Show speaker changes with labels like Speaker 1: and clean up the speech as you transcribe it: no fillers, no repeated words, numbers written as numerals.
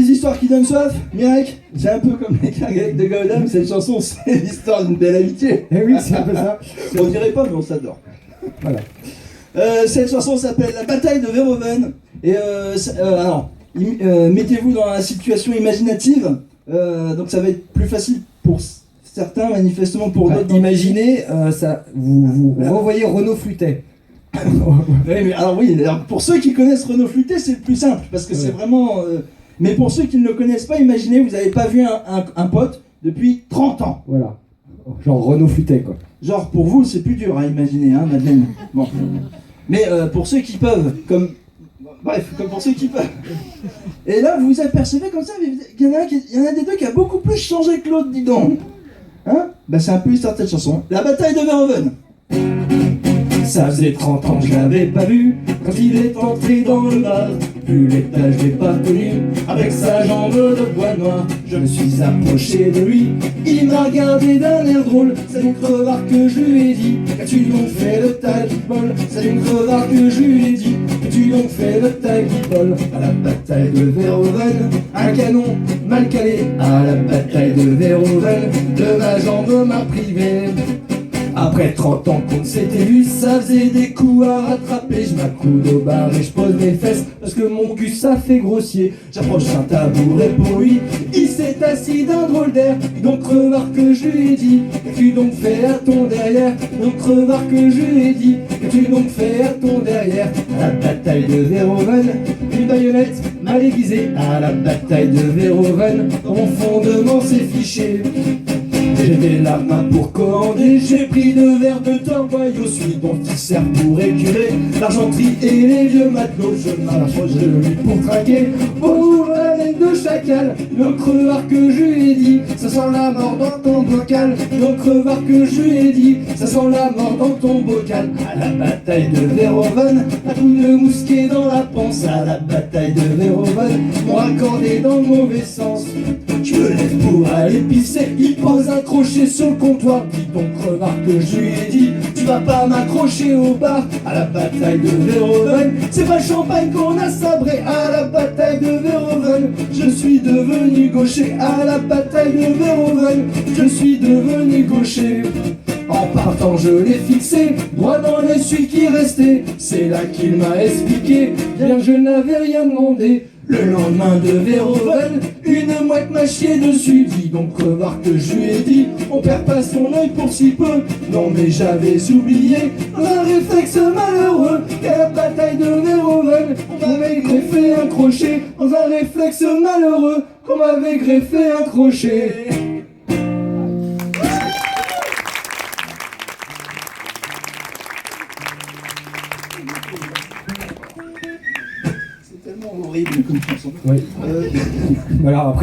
Speaker 1: Des histoires qui donnent soif, Mirek, c'est un peu comme les Cargalecs de Gaudam, cette chanson c'est l'histoire d'une belle amitié.
Speaker 2: Eh oui, c'est un peu ça.
Speaker 1: On dirait pas, mais on s'adore.
Speaker 2: Voilà.
Speaker 1: Cette chanson s'appelle La bataille de Veroven. Et alors, mettez-vous dans la situation imaginative, donc ça va être plus facile pour certains, manifestement pour d'autres.
Speaker 2: Imaginez, ça, vous revoyez Renaud Flutet.
Speaker 1: Alors pour ceux qui connaissent Renaud Flutet, c'est le plus simple, parce que c'est vraiment... mais pour ceux qui ne le connaissent pas, imaginez, vous n'avez pas vu un pote depuis 30 ans.
Speaker 2: Voilà. Genre Renaud Flutet, quoi.
Speaker 1: Genre, pour vous, c'est plus dur à imaginer, hein, Madeleine. Bon. Mais pour ceux qui peuvent, comme pour ceux qui peuvent. Et là, vous vous apercevez comme ça, il y en a des deux qui a beaucoup plus changé que l'autre, dis donc. Hein? Bah, c'est un peu l'histoire de cette chanson. La bataille de Veroven.
Speaker 2: Ça faisait 30 ans que je l'avais pas vu. Quand il est entré dans le bar, vu l'étage, je l'ai pas connu. Avec sa jambe de bois noir, je me suis approché de lui. Il m'a regardé d'un air drôle. C'est une crevard que je lui ai dit. Qu'as-tu donc fait le tag-ball? C'est une crevard que je lui ai dit. Qu'as-tu donc fait le tag-ball? À la bataille de Veroven, un canon mal calé. À la bataille de Veroven, de ma jambe m'a privé. Après 30 ans qu'on s'était vu, ça faisait des coups à rattraper. Je m'accoude au bar et je pose mes fesses parce que mon cul ça fait grossier. J'approche un tabouret pour lui, il s'est assis d'un drôle d'air. Donc crevard que je lui ai dit, qu'as-tu donc fait à ton derrière? Donc crevard que je lui ai dit, qu'as-tu donc fait à ton derrière? À la bataille de Veroven, une baïonnette mal aiguisée. À la bataille de Veroven, mon fondement s'est fiché. J'ai des larmes pour commander, j'ai pris 2 verres de torboyau, celui dont il sert pour écurer l'argenterie et les vieux matelots. Je m'approche de lui pour trinquer, pour la laine de chacal. Le crevard que je lui ai dit, ça sent la mort dans ton bocal. Le crevard que je lui ai dit, ça sent la mort dans ton bocal. À la bataille de Veroven, un coup de mousquet dans la panse. À la bataille de Veroven, m'ont raccordé dans le mauvais sens. Je me lève pour aller pisser, il pose un crochet sur le comptoir. Dis donc crevard que je lui ai dit, tu vas pas m'accrocher au bar. À la bataille de Veroven, c'est pas le champagne qu'on a sabré. À la bataille de Veroven, je suis devenu gaucher. À la bataille de Veroven, je suis devenu gaucher. En partant je l'ai fixé, droit dans l'essuie qui restait. C'est là qu'il m'a expliqué, bien que je n'avais rien demandé. Le lendemain de Veroven, une mouette m'a chié dessus. Dis donc crevard que je lui ai dit, on perd pas son œil pour si peu. Non mais j'avais oublié, un réflexe malheureux, qu'à la bataille de Veroven, on m'avait greffé un crochet. Dans un réflexe malheureux, qu'on m'avait greffé un crochet.
Speaker 1: C'est tellement horrible comme chanson.
Speaker 2: Oui. Alors après.